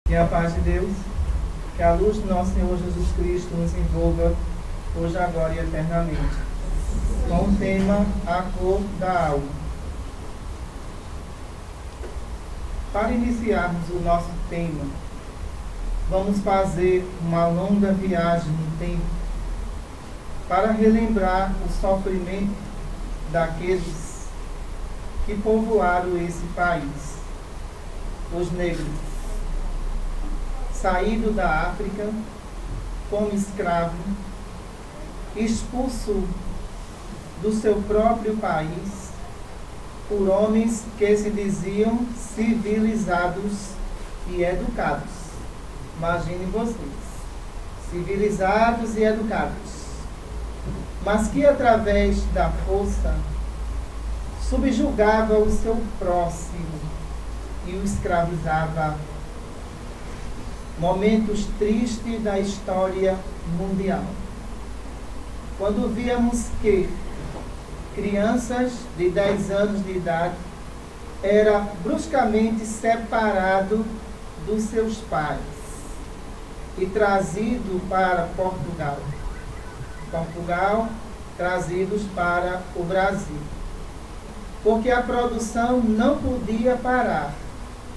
Que a paz de Deus, que a luz do nosso Senhor Jesus Cristo nos envolva hoje, agora e eternamente. Com o tema A Cor da Alma. Para iniciarmos o nosso tema, vamos fazer uma longa viagem no tempo para relembrar o sofrimento daqueles que povoaram esse país, os negros, saído da África como escravo, expulso do seu próprio país por homens que se diziam civilizados e educados. Imaginem vocês, civilizados e educados, mas que através da força subjugava o seu próximo e o escravizava. Momentos tristes da história mundial. Quando víamos que crianças de 10 anos de idade era bruscamente separado dos seus pais e trazido para Portugal. Trazidos para o Brasil. Porque a produção não podia parar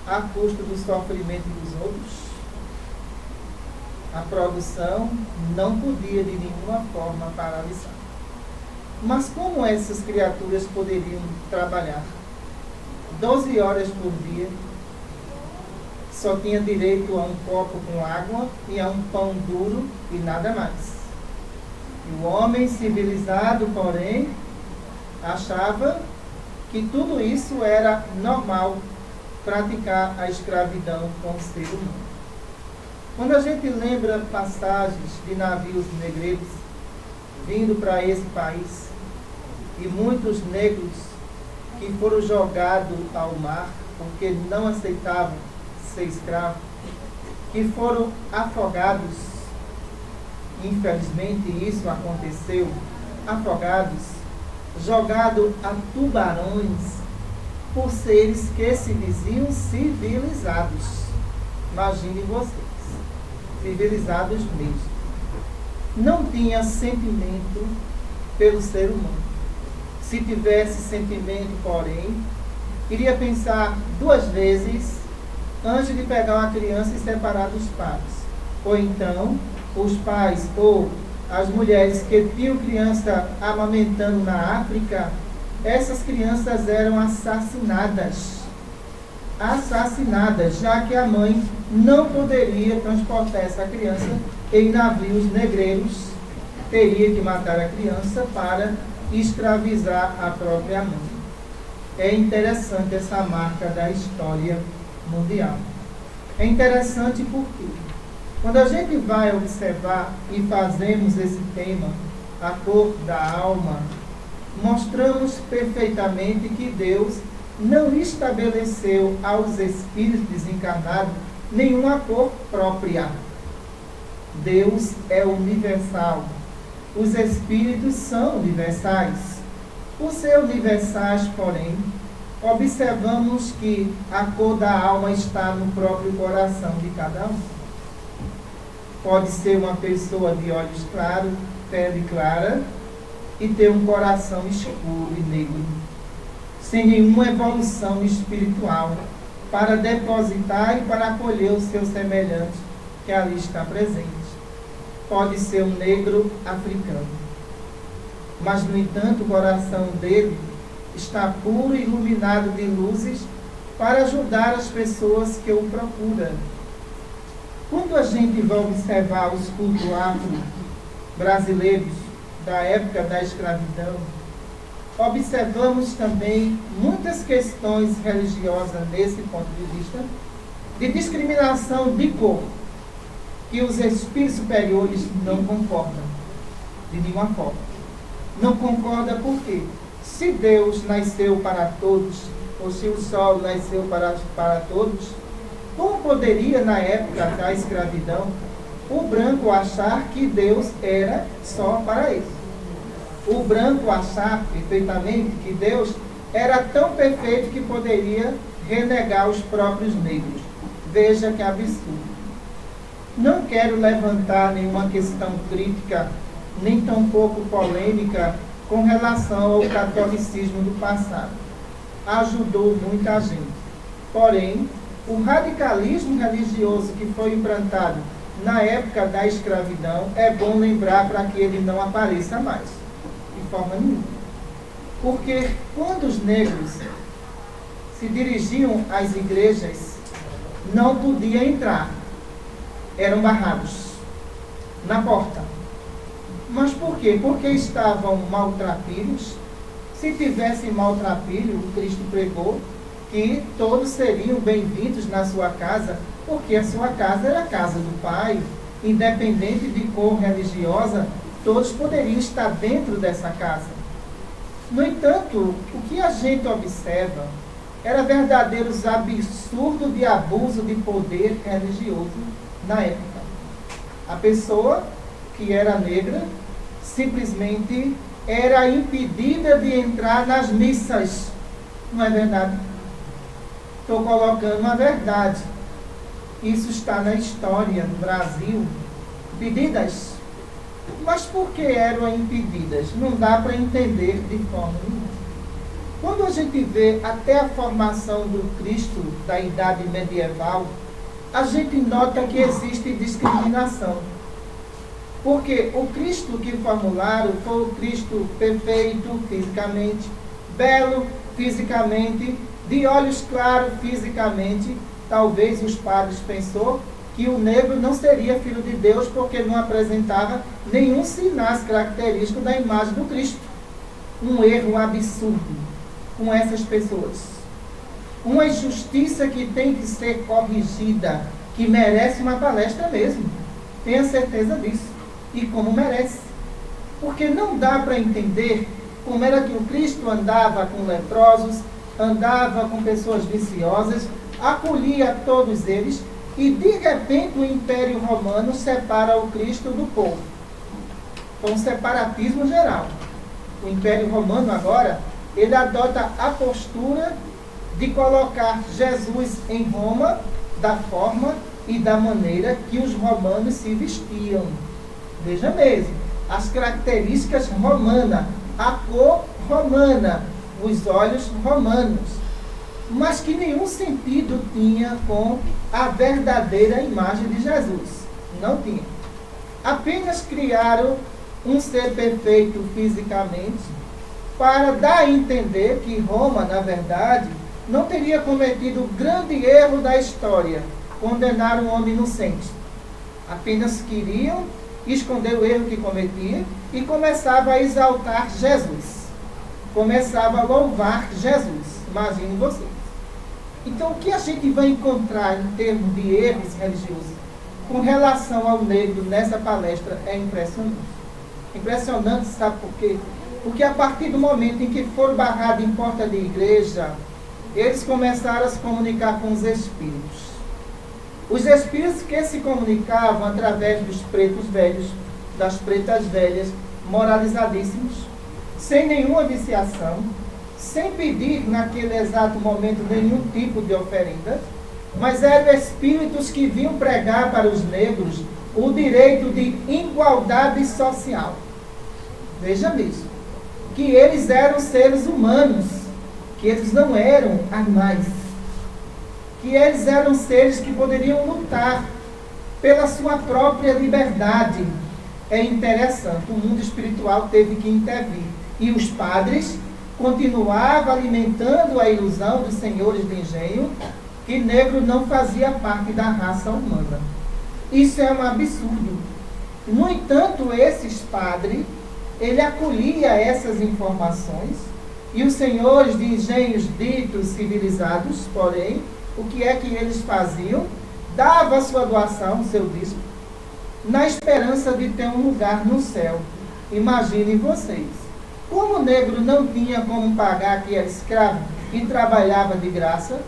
à custa do sofrimento dos outros. A produção não podia de nenhuma forma paralisar. Mas como essas criaturas poderiam trabalhar 12 horas por dia? Só tinha direito a um copo com água e a um pão duro e nada mais. E o homem civilizado, porém, achava que tudo isso era normal, praticar a escravidão com o ser humano. Quando a gente lembra passagens de navios negreiros vindo para esse país e muitos negros que foram jogados ao mar porque não aceitavam ser escravos, que foram afogados, infelizmente isso aconteceu, afogados, jogados a tubarões por seres que se diziam civilizados. Imagine vocês. Civilizados mesmo. Não tinha sentimento pelo ser humano. Se tivesse sentimento, porém, iria pensar 2 vezes antes de pegar uma criança e separar dos pais. Ou então, os pais ou as mulheres que tinham criança amamentando na África, essas crianças eram assassinadas, já que a mãe não poderia transportar essa criança em navios negreiros, teria que matar a criança para escravizar a própria mãe. É interessante essa marca da história mundial. É interessante porque, quando a gente vai observar e fazemos esse tema, a cor da alma, mostramos perfeitamente que Deus não estabeleceu aos espíritos desencarnados nenhuma cor própria. Deus é universal. Os espíritos são universais. Por ser universais, porém, observamos que a cor da alma está no próprio coração de cada um. Pode ser uma pessoa de olhos claros, pele clara, e ter um coração escuro e negro, sem nenhuma evolução espiritual, para depositar e para acolher o seu semelhante que ali está presente. Pode ser um negro africano, mas, no entanto, o coração dele está puro e iluminado de luzes para ajudar as pessoas que o procuram. Quando a gente vai observar os cultos afro-brasileiros da época da escravidão, observamos também muitas questões religiosas nesse ponto de vista, de discriminação de cor, que os espíritos superiores não concordam, de nenhuma forma. Não concorda porque, se Deus nasceu para todos, ou se o sol nasceu para todos, como poderia, na época da escravidão, o branco achar que Deus era só para ele? O branco achar perfeitamente que Deus era tão perfeito que poderia renegar os próprios negros. Veja que absurdo. Não quero levantar nenhuma questão crítica, nem tampouco polêmica, com relação ao catolicismo do passado. Ajudou muita gente. Porém, o radicalismo religioso que foi implantado na época da escravidão é bom lembrar para que ele não apareça mais, de forma nenhuma. Porque quando os negros se dirigiam às igrejas, não podiam entrar, eram barrados na porta. Mas por quê? Porque estavam maltrapilhos. Se tivessem maltrapilho, o Cristo pregou que todos seriam bem-vindos na sua casa, porque a sua casa era a casa do Pai, independente de cor religiosa, todos poderiam estar dentro dessa casa. No entanto, o que a gente observa era verdadeiros absurdos de abuso de poder religioso na época. A pessoa que era negra simplesmente era impedida de entrar nas missas. Não é verdade? Estou colocando uma verdade. Isso está na história do Brasil. Impedidas. Mas por que eram impedidas? Não dá para entender de forma nenhuma. Quando a gente vê até a formação do Cristo da idade medieval, a gente nota que existe discriminação. Porque o Cristo que formularam foi o Cristo perfeito fisicamente, belo fisicamente, de olhos claros fisicamente. Talvez os padres pensou que o negro não seria filho de Deus porque não apresentava nenhum sinal característico da imagem do Cristo. Um erro absurdo com essas pessoas. Uma injustiça que tem que ser corrigida, que merece uma palestra mesmo. Tenha certeza disso. E como merece. Porque não dá para entender como era que o Cristo andava com leprosos, andava com pessoas viciosas, acolhia todos eles, e de repente o Império Romano separa o Cristo do povo. Foi um separatismo geral. O Império Romano agora, ele adota a postura de colocar Jesus em Roma da forma e da maneira que os romanos se vestiam. Veja mesmo, as características romanas, a cor romana, os olhos romanos, mas que nenhum sentido tinha com a verdadeira imagem de Jesus. Não tinha. Apenas criaram um ser perfeito fisicamente para dar a entender que Roma, na verdade, não teria cometido o grande erro da história, condenar um homem inocente. Apenas queriam esconder o erro que cometia e começava a exaltar Jesus. Começava a louvar Jesus. Imaginem vocês. Então, o que a gente vai encontrar em termos de erros religiosos com relação ao negro nessa palestra é impressionante. Impressionante, sabe por quê? Porque a partir do momento em que foram barrados em porta de igreja, eles começaram a se comunicar com os espíritos. Os espíritos que se comunicavam através dos pretos velhos, das pretas velhas, moralizadíssimos, sem nenhuma viciação, sem pedir naquele exato momento nenhum tipo de oferenda, mas eram espíritos que vinham pregar para os negros o direito de igualdade social. Veja mesmo, que eles eram seres humanos, que eles não eram animais, que eles eram seres que poderiam lutar pela sua própria liberdade. É interessante, o mundo espiritual teve que intervir. E os padres continuavam alimentando a ilusão dos senhores de engenho que negro não fazia parte da raça humana. Isso é um absurdo. No entanto, esses padres, ele acolhia essas informações e os senhores de engenhos ditos civilizados, porém, o que é que eles faziam? Dava a sua doação, seu dízimo, na esperança de ter um lugar no céu. Imaginem vocês. Como o negro não tinha como pagar, que era escravo e trabalhava de graça,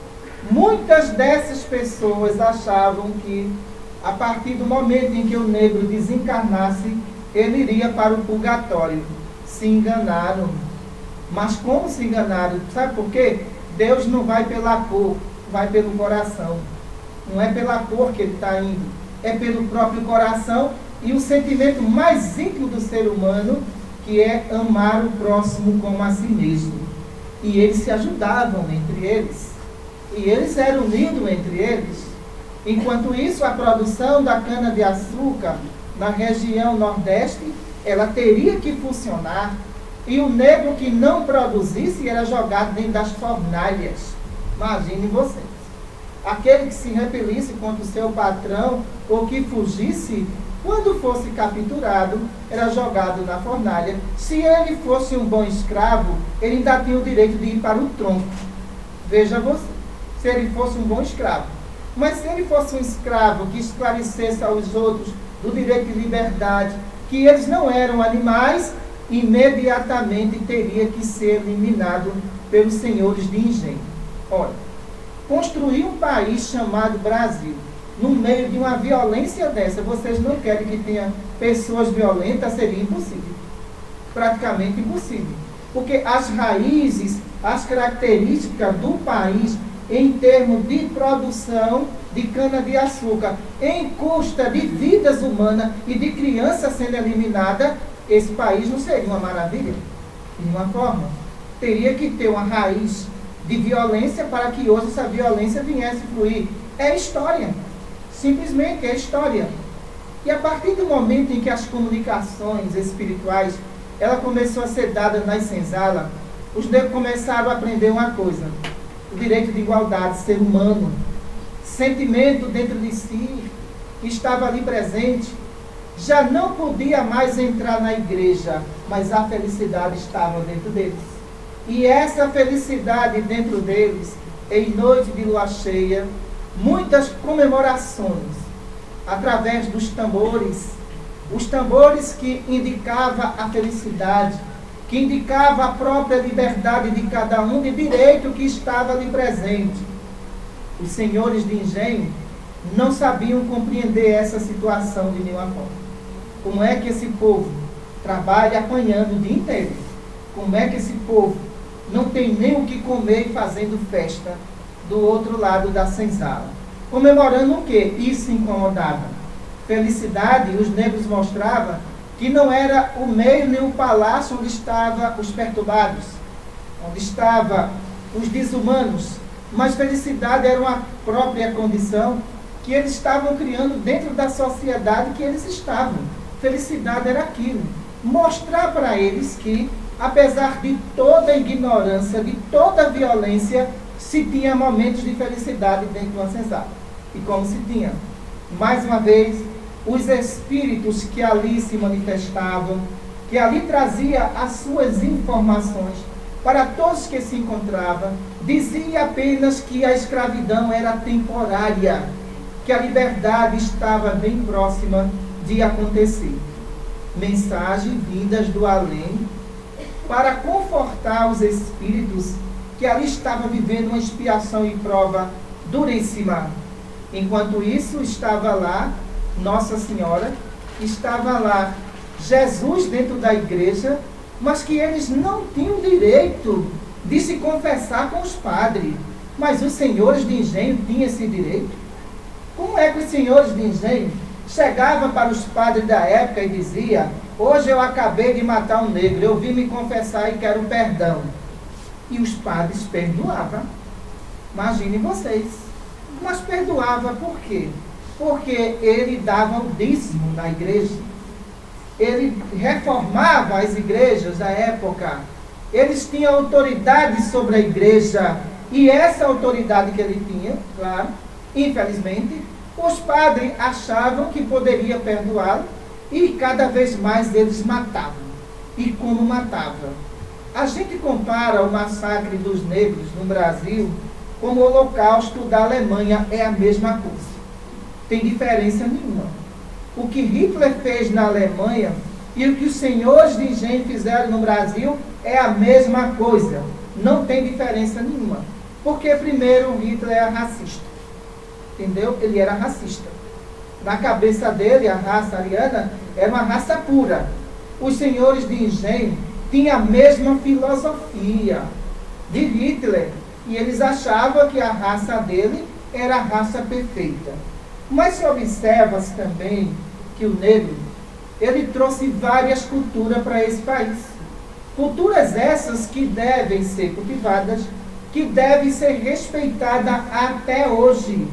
muitas dessas pessoas achavam que, a partir do momento em que o negro desencarnasse, ele iria para o purgatório. Se enganaram. Mas como se enganaram? Sabe por quê? Deus não vai pela cor, vai pelo coração. Não é pela cor que ele está indo, é pelo próprio coração e o sentimento mais íntimo do ser humano, que é amar o próximo como a si mesmo. E eles se ajudavam entre eles. E eles eram unidos entre eles. Enquanto isso, a produção da cana-de-açúcar na região nordeste, ela teria que funcionar. E o negro que não produzisse era jogado dentro das fornalhas. Imaginem vocês. Aquele que se repelisse contra o seu patrão ou que fugisse, quando fosse capturado, era jogado na fornalha. Se ele fosse um bom escravo, ele ainda tinha o direito de ir para o tronco. Veja você, se ele fosse um bom escravo. Mas se ele fosse um escravo que esclarecesse aos outros do direito de liberdade, que eles não eram animais, imediatamente teria que ser eliminado pelos senhores de engenho. Olha, construir um país chamado Brasil, no meio de uma violência dessa, vocês não querem que tenha pessoas violentas, seria impossível. Praticamente impossível. Porque as raízes, as características do país, em termos de produção de cana-de-açúcar, em custa de vidas humanas e de crianças sendo eliminadas, esse país não seria uma maravilha? De nenhuma forma. Teria que ter uma raiz de violência para que hoje essa violência viesse fluir. É história. Simplesmente é história. E a partir do momento em que as comunicações espirituais ela começou a ser dada nas senzalas, os negros começaram a aprender uma coisa: o direito de igualdade, ser humano, sentimento dentro de si, estava ali presente. Já não podia mais entrar na igreja, mas a felicidade estava dentro deles. E essa felicidade dentro deles, em noite de lua cheia, muitas comemorações, através dos tambores, os tambores que indicavam a felicidade, que indicava a própria liberdade de cada um, de direito que estava ali presente. Os senhores de engenho não sabiam compreender essa situação de nenhuma forma. Como é que esse povo trabalha apanhando o dia inteiro? Como é que esse povo não tem nem o que comer e fazendo festa do outro lado da senzala? Comemorando o quê? Isso incomodava. Felicidade, os negros mostravam que não era o meio nem o palácio onde estavam os perturbados, onde estavam os desumanos, mas felicidade era uma própria condição que eles estavam criando dentro da sociedade que eles estavam. Felicidade era aquilo, mostrar para eles que, apesar de toda a ignorância, de toda a violência, se tinha momentos de felicidade dentro de uma senzala. E como se tinha? Mais uma vez, os espíritos que ali se manifestavam, que ali trazia as suas informações para todos que se encontravam, dizia apenas que a escravidão era temporária, que a liberdade estava bem próxima de acontecer. Mensagens vindas do além para confortar os espíritos que ali estavam vivendo uma expiação e prova duríssima. Enquanto isso, estava lá Nossa Senhora, estava lá Jesus dentro da igreja, mas que eles não tinham direito de se confessar com os padres. Mas os senhores de engenho tinham esse direito. Como é que os senhores de engenho chegavam para os padres da época e diziam: hoje eu acabei de matar um negro, eu vim me confessar e quero perdão? E os padres perdoavam. Imaginem vocês. Mas perdoava por quê? Porque ele dava o dízimo na igreja. Ele reformava as igrejas da época. Eles tinham autoridade sobre a igreja. E essa autoridade que ele tinha, claro, infelizmente, os padres achavam que poderia perdoá-lo e cada vez mais eles matavam. E como matavam? A gente compara o massacre dos negros no Brasil com o Holocausto da Alemanha, é a mesma coisa. Tem diferença nenhuma. O que Hitler fez na Alemanha e o que os senhores de engenho fizeram no Brasil é a mesma coisa. Não tem diferença nenhuma. Porque primeiro Hitler era racista. Entendeu? Ele era racista. Na cabeça dele, a raça ariana era uma raça pura. Os senhores de engenho tinham a mesma filosofia de Hitler. E eles achavam que a raça dele era a raça perfeita. Mas se observa-se também que o negro, ele trouxe várias culturas para esse país. Culturas essas que devem ser cultivadas, que devem ser respeitadas até hoje.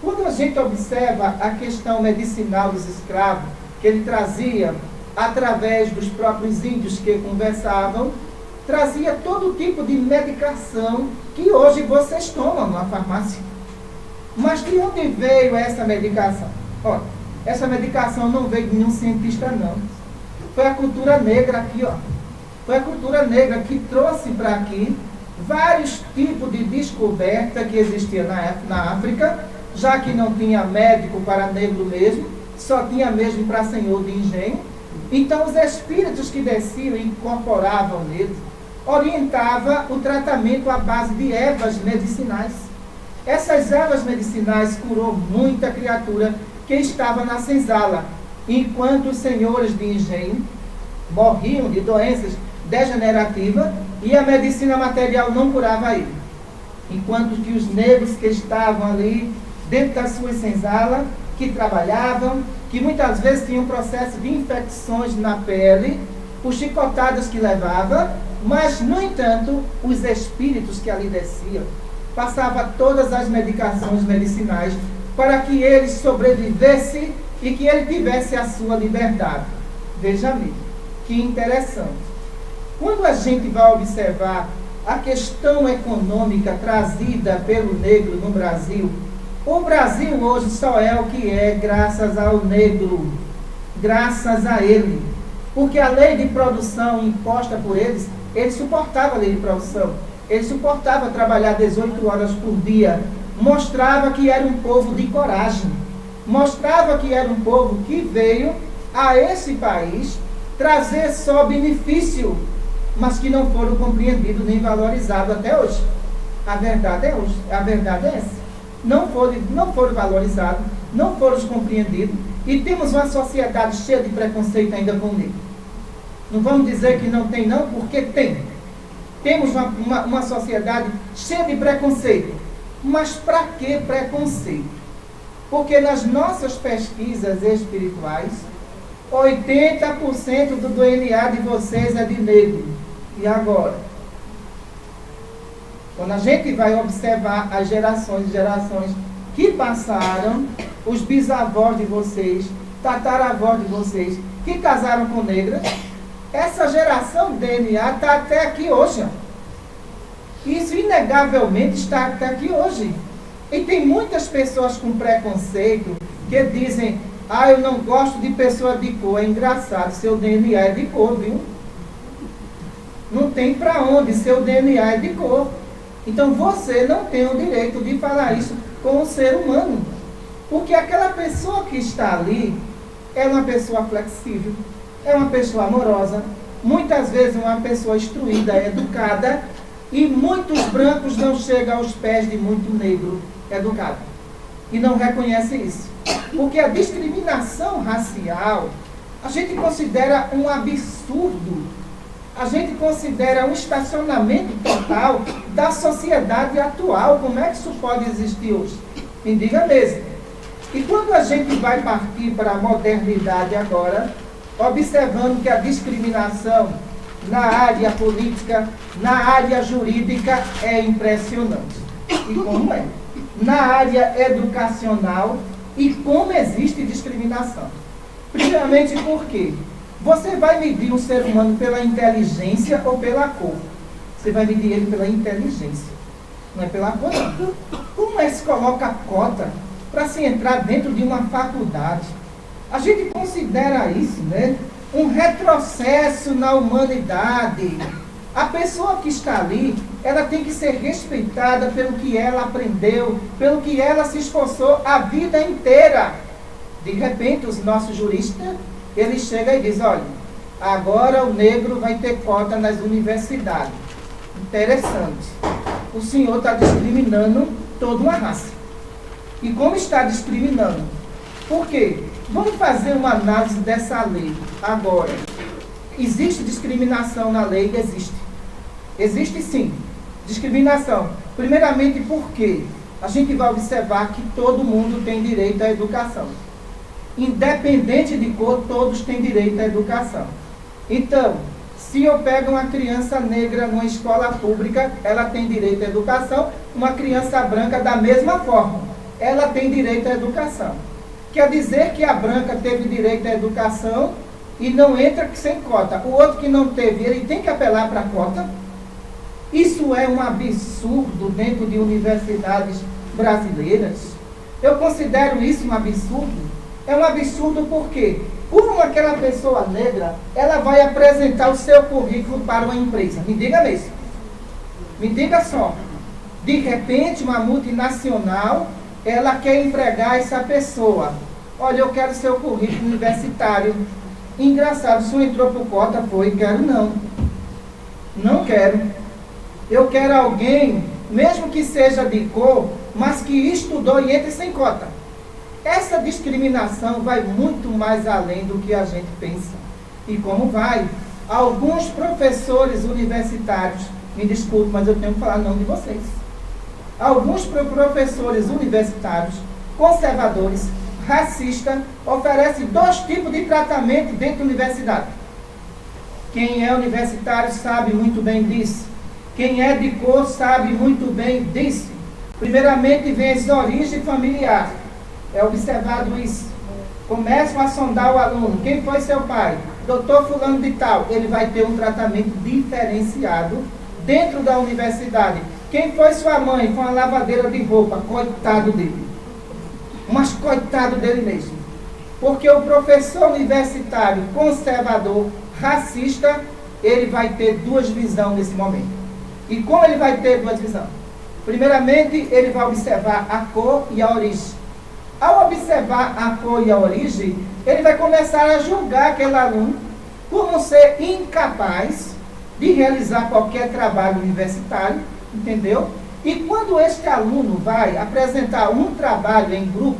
Quando a gente observa a questão medicinal dos escravos, que ele trazia através dos próprios índios que conversavam, trazia todo tipo de medicação que hoje vocês tomam na farmácia. Mas de onde veio essa medicação? Olha, essa medicação não veio de nenhum cientista, não. Foi a cultura negra aqui, ó. Foi a cultura negra que trouxe para aqui vários tipos de descoberta que existia na África, já que não tinha médico para negro mesmo, só tinha mesmo para senhor de engenho. Então os espíritos que desciam e incorporavam neles, orientava o tratamento à base de ervas medicinais. Essas ervas medicinais curou muita criatura que estava na senzala, enquanto os senhores de engenho morriam de doenças degenerativas e a medicina material não curava ele. Enquanto que os negros que estavam ali dentro das suas senzalas, que trabalhavam, que muitas vezes tinham processo de infecções na pele, por chicotadas que levava, mas, no entanto, os espíritos que ali desciam, passavam todas as medicações medicinais para que ele sobrevivesse e que ele tivesse a sua liberdade. Veja-me, que interessante. Quando a gente vai observar a questão econômica trazida pelo negro no Brasil, o Brasil hoje só é o que é graças ao negro, graças a ele. Porque a lei de produção imposta por eles, ele suportava a lei de produção, ele suportava trabalhar 18 horas por dia, mostrava que era um povo de coragem, mostrava que era um povo que veio a esse país trazer só benefício, mas que não foram compreendidos nem valorizados até hoje. A verdade é essa. Não foram valorizados, não foram compreendidos, e temos uma sociedade cheia de preconceito ainda com o negro. Não vamos dizer que não tem não, porque tem. Temos uma sociedade cheia de preconceito. Mas para que preconceito? Porque nas nossas pesquisas espirituais, 80% do DNA de vocês é de negro. E agora? Quando a gente vai observar as gerações que passaram, os bisavós de vocês, tataravós de vocês, que casaram com negras, essa geração de DNA está até aqui hoje. Isso inegavelmente está até aqui hoje. E tem muitas pessoas com preconceito que dizem: ah, eu não gosto de pessoa de cor. É engraçado, seu DNA é de cor, viu? Não tem para onde, seu DNA é de cor. Então você não tem o direito de falar isso com o ser humano. Porque aquela pessoa que está ali é uma pessoa flexível, é uma pessoa amorosa, muitas vezes uma pessoa instruída, educada, e muitos brancos não chegam aos pés de muito negro educado. E não reconhece isso. Porque a discriminação racial, a gente considera um absurdo. A gente considera um estacionamento total da sociedade atual. Como é que isso pode existir hoje? Me diga mesmo. E quando a gente vai partir para a modernidade agora, observando que a discriminação na área política, na área jurídica é impressionante. E como é? Na área educacional, e como existe discriminação. Primeiramente porque você vai medir um ser humano pela inteligência ou pela cor? Você vai medir ele pela inteligência, não é pela cor, não. Como é que se coloca cota para se entrar dentro de uma faculdade? A gente considera isso, né, um retrocesso na humanidade. A pessoa que está ali, ela tem que ser respeitada pelo que ela aprendeu, pelo que ela se esforçou a vida inteira. De repente, os nossos juristas, ele chega e diz: olha, agora o negro vai ter cota nas universidades. Interessante. O senhor está discriminando toda uma raça. E como está discriminando? Por quê? Vamos fazer uma análise dessa lei agora. Existe discriminação na lei? Existe. Existe sim. Discriminação. Primeiramente, por quê? a gente vai observar que todo mundo tem direito à educação. Independente de cor, todos têm direito à educação. Então, se eu pego uma criança negra numa escola pública, ela tem direito à educação. Uma criança branca, da mesma forma, ela tem direito à educação. Quer dizer que a branca teve direito à educação e não entra sem cota. O outro que não teve, ele tem que apelar para a cota? Isso é um absurdo dentro de universidades brasileiras. Eu considero isso um absurdo. É um absurdo porque, como aquela pessoa negra, ela vai apresentar o seu currículo para uma empresa. Me diga mesmo. Me diga só. De repente, uma multinacional, ela quer empregar essa pessoa. Olha, eu quero seu currículo universitário. Engraçado, o senhor entrou por cota, foi, quero não. Não quero. Eu quero alguém, mesmo que seja de cor, mas que estudou e entre sem cota. Essa discriminação vai muito mais além do que a gente pensa. E como vai? Alguns professores universitários, me desculpe, mas eu tenho que falar o nome de vocês. Alguns professores universitários, conservadores, racistas, oferecem 2 tipos de tratamento dentro da universidade. Quem é universitário sabe muito bem disso. Quem é de cor sabe muito bem disso. Primeiramente vem as origens familiares. É observado isso. Começam a sondar o aluno. Quem foi seu pai? Doutor fulano de tal. Ele vai ter um tratamento diferenciado dentro da universidade. Quem foi sua mãe? Foi uma lavadeira de roupa. Coitado dele. Mas coitado dele mesmo. Porque o professor universitário conservador, racista, ele vai ter 2 visões nesse momento. E como ele vai ter 2 visões? Primeiramente, ele vai observar a cor e a origem. Ao observar a cor e a origem, ele vai começar a julgar aquele aluno como ser incapaz de realizar qualquer trabalho universitário, entendeu? E quando este aluno vai apresentar um trabalho em grupo,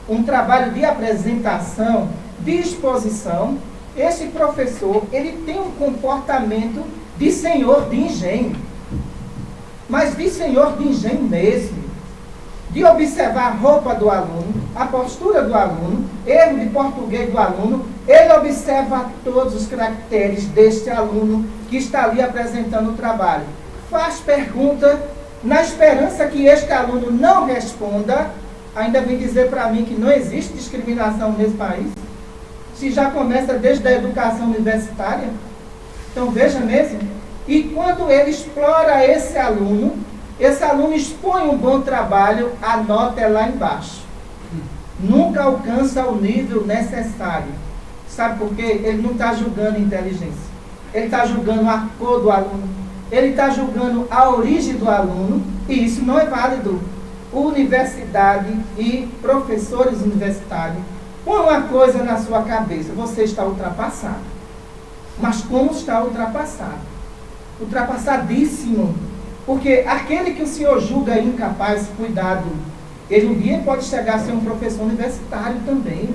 um trabalho de apresentação, de exposição, esse professor, ele tem um comportamento de senhor de engenho. Mas de senhor de engenho mesmo. De observar a roupa do aluno, a postura do aluno, erro de português do aluno, ele observa todos os caracteres deste aluno que está ali apresentando o trabalho. Faz pergunta, na esperança que este aluno não responda, ainda vem dizer para mim que não existe discriminação nesse país, se já começa desde a educação universitária. Então veja mesmo, e quando ele explora esse aluno expõe um bom trabalho, a nota é lá embaixo. Nunca alcança o nível necessário. Sabe por quê? Ele não está julgando inteligência. Ele está julgando a cor do aluno. Ele está julgando a origem do aluno. E isso não é válido. Universidade e professores universitários, põe uma coisa na sua cabeça. Você está ultrapassado. Mas como está ultrapassado? Ultrapassadíssimo. Porque aquele que o senhor julga incapaz, cuidado, ele um dia pode chegar a ser um professor universitário também.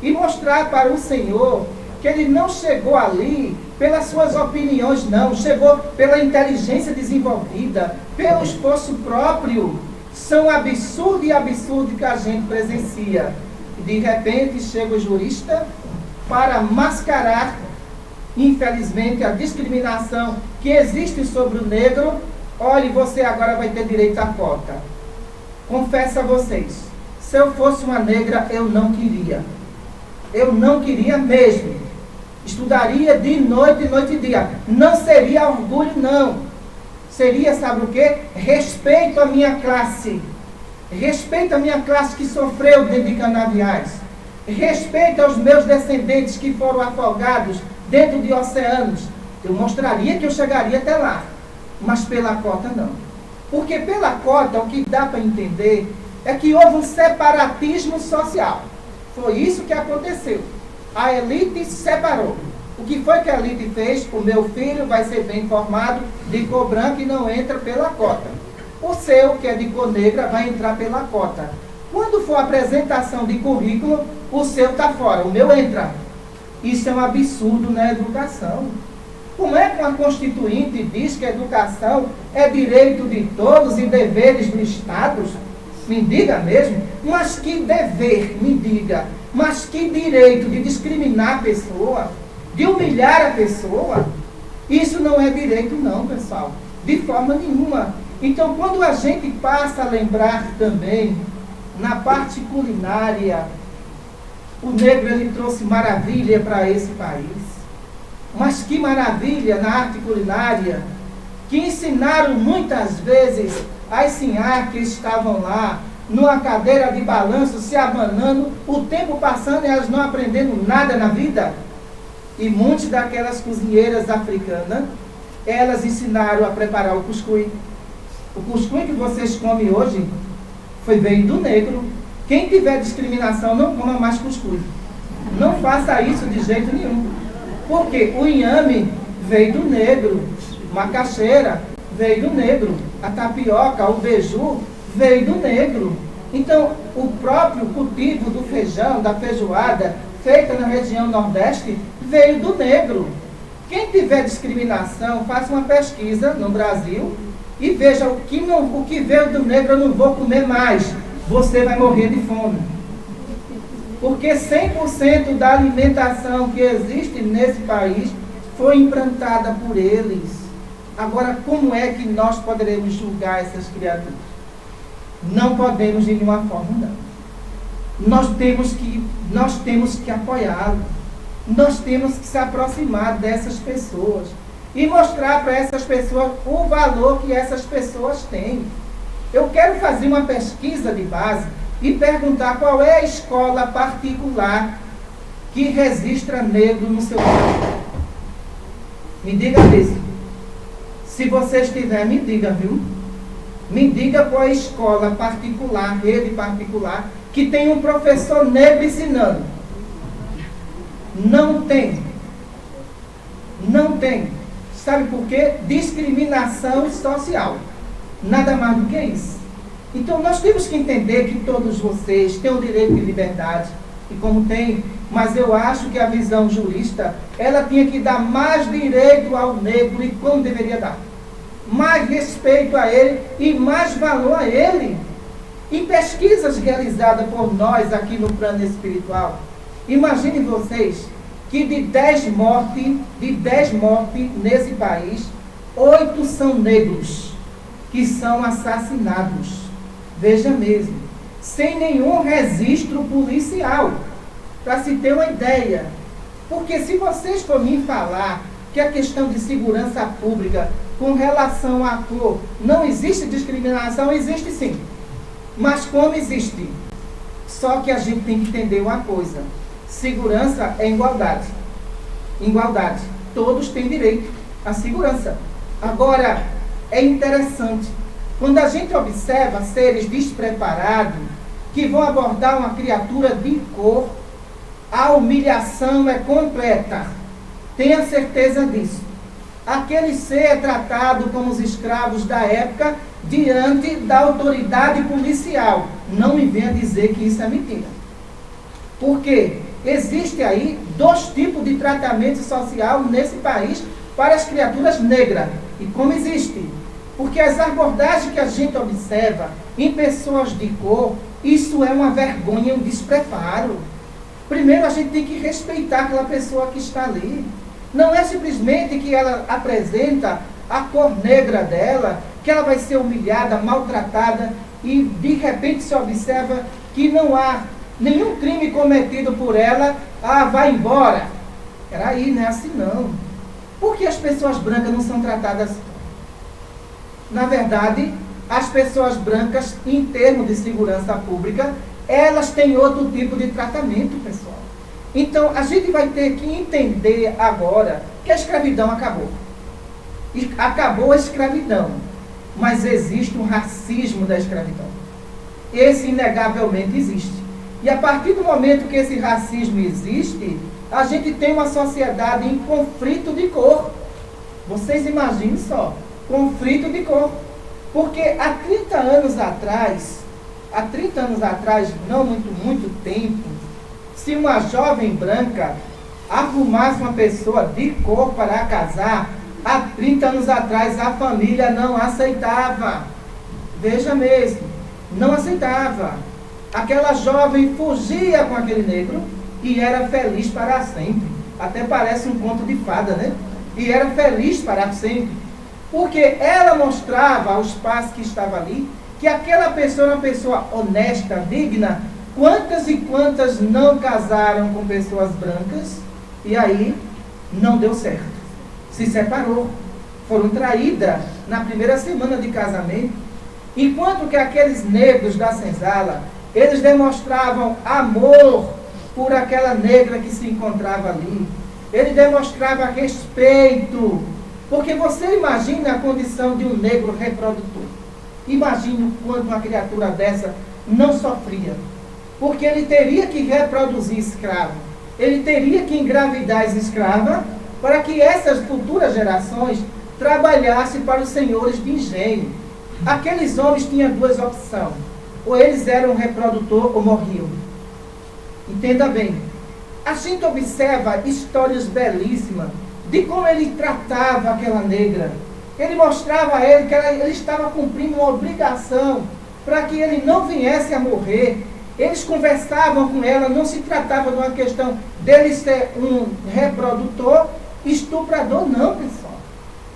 E mostrar para o Senhor que ele não chegou ali pelas suas opiniões, não. Chegou pela inteligência desenvolvida, pelo esforço próprio. São absurdo e absurdo que a gente presencia. E de repente chega o jurista para mascarar, infelizmente, a discriminação que existe sobre o negro. Olhe, você agora vai ter direito à cota. Confesso a vocês, se eu fosse uma negra, eu não queria. Eu não queria mesmo. Estudaria de noite, noite e dia. Não seria orgulho, não. Seria, sabe o quê? Respeito à minha classe. Respeito à minha classe que sofreu dentro de canaviais. Respeito aos meus descendentes que foram afogados dentro de oceanos. Eu mostraria que eu chegaria até lá. Mas pela cota não. Porque pela cota o que dá para entender é que houve um separatismo social. Foi isso que aconteceu. A elite se separou. O que foi que a elite fez? O meu filho vai ser bem formado de cor branca e não entra pela cota. O seu, que é de cor negra, vai entrar pela cota. Quando for a apresentação de currículo, o seu está fora, o meu entra. Isso é um absurdo na educação. Como é que uma Constituinte diz que a educação é direito de todos e deveres do Estado? Me diga mesmo. Mas que dever, me diga. Mas que direito de discriminar a pessoa, de humilhar a pessoa? Isso não é direito não, pessoal. De forma nenhuma. Então, quando a gente passa a lembrar também, na parte culinária, o negro ele trouxe maravilha para esse país. Mas que maravilha na arte culinária, que ensinaram muitas vezes as senhoras que estavam lá, numa cadeira de balanço, se abanando, o tempo passando e elas não aprendendo nada na vida. E muitas daquelas cozinheiras africanas, elas ensinaram a preparar o cuscuz. O cuscuz que vocês comem hoje veio do negro. Quem tiver discriminação, não coma mais cuscuz. Não faça isso de jeito nenhum. Porque o inhame veio do negro, macaxeira veio do negro, a tapioca, o beiju veio do negro. Então, o próprio cultivo do feijão, da feijoada, feita na região Nordeste, veio do negro. Quem tiver discriminação, faça uma pesquisa no Brasil e veja o que veio do negro eu não vou comer mais. Você vai morrer de fome. Porque 100% da alimentação que existe nesse país foi implantada por eles. Agora, como é que nós poderemos julgar essas criaturas? Não podemos de nenhuma forma, não. Nós temos que apoiá-los. Nós temos que se aproximar dessas pessoas e mostrar para essas pessoas o valor que essas pessoas têm. Eu quero fazer uma pesquisa de base e perguntar qual é a escola particular que registra negro no seu país. Me diga mesmo. Se você estiver, me diga, viu? Me diga qual é a escola particular, rede particular, que tem um professor negro ensinando. Não tem. Não tem. Sabe por quê? Discriminação social. Nada mais do que isso. Então nós temos que entender que todos vocês têm o direito de liberdade, e como tem, mas eu acho que a visão jurista, ela tinha que dar mais direito ao negro e como deveria dar. Mais respeito a ele e mais valor a ele. Em pesquisas realizadas por nós aqui no plano espiritual, imaginem vocês que de 10 mortes nesse país, 8 são negros que são assassinados. Veja mesmo, sem nenhum registro policial, para se ter uma ideia. Porque se vocês for me falar que a questão de segurança pública com relação à cor não existe discriminação, existe sim. Mas como existe? Só que a gente tem que entender uma coisa. Segurança é igualdade. Igualdade. Todos têm direito à segurança. Agora, é interessante. Quando a gente observa seres despreparados que vão abordar uma criatura de cor, a humilhação é completa. Tenha certeza disso. Aquele ser é tratado como os escravos da época diante da autoridade policial. Não me venha dizer que isso é mentira. Porque existe aí 2 tipos de tratamento social nesse país para as criaturas negras. E como existe? Porque as abordagens que a gente observa em pessoas de cor, isso é uma vergonha, um despreparo. Primeiro a gente tem que respeitar aquela pessoa que está ali. Não é simplesmente que ela apresenta a cor negra dela, que ela vai ser humilhada, maltratada, e de repente se observa que não há nenhum crime cometido por ela, vai embora. Peraí, não é assim não. Por que as pessoas brancas não são tratadas assim? Na verdade, as pessoas brancas, em termos de segurança pública, elas têm outro tipo de tratamento, pessoal. Então, a gente vai ter que entender agora que a escravidão acabou. E acabou a escravidão, mas existe um racismo da escravidão. Esse, inegavelmente, existe. E a partir do momento que esse racismo existe, a gente tem uma sociedade em conflito de cor. Vocês imaginem só. Conflito de cor. Porque há 30 anos atrás, não muito tempo, se uma jovem branca arrumasse uma pessoa de cor para casar, há 30 anos atrás a família não aceitava. Veja mesmo. não aceitava. Aquela jovem fugia com aquele negro e era feliz para sempre. Até parece um conto de fada, né? E era feliz para sempre. Porque ela mostrava aos pais que estavam ali que aquela pessoa era uma pessoa honesta, digna. Quantas e quantas não casaram com pessoas brancas e aí não deu certo. Se separou. Foram traídas na primeira semana de casamento. Enquanto que aqueles negros da senzala, eles demonstravam amor por aquela negra que se encontrava ali. Ele demonstrava respeito. Porque você imagina a condição de um negro reprodutor. Imagine o quanto uma criatura dessa não sofria. Porque ele teria que reproduzir escravo. Ele teria que engravidar as escravas para que essas futuras gerações trabalhassem para os senhores de engenho. Aqueles homens tinham duas opções. Ou eles eram um reprodutor ou morriam. Entenda bem. A gente observa histórias belíssimas de como ele tratava aquela negra. Ele mostrava a ele que ele estava cumprindo uma obrigação para que ele não viesse a morrer. Eles conversavam com ela, não se tratava de uma questão dele ser um reprodutor, estuprador, não, pessoal.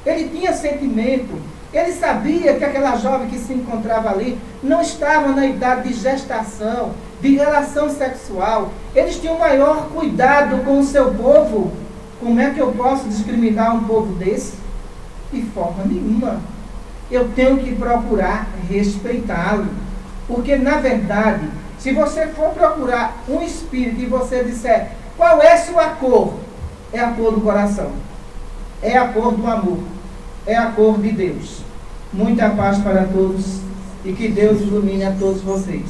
Ele tinha sentimento. Ele sabia que aquela jovem que se encontrava ali não estava na idade de gestação, de relação sexual. Eles tinham maior cuidado com o seu povo. Como é que eu posso discriminar um povo desse? De forma nenhuma. Eu tenho que procurar respeitá-lo. Porque, na verdade, se você for procurar um espírito e você disser qual é sua cor, é a cor do coração. É a cor do amor. É a cor de Deus. Muita paz para todos e que Deus ilumine a todos vocês.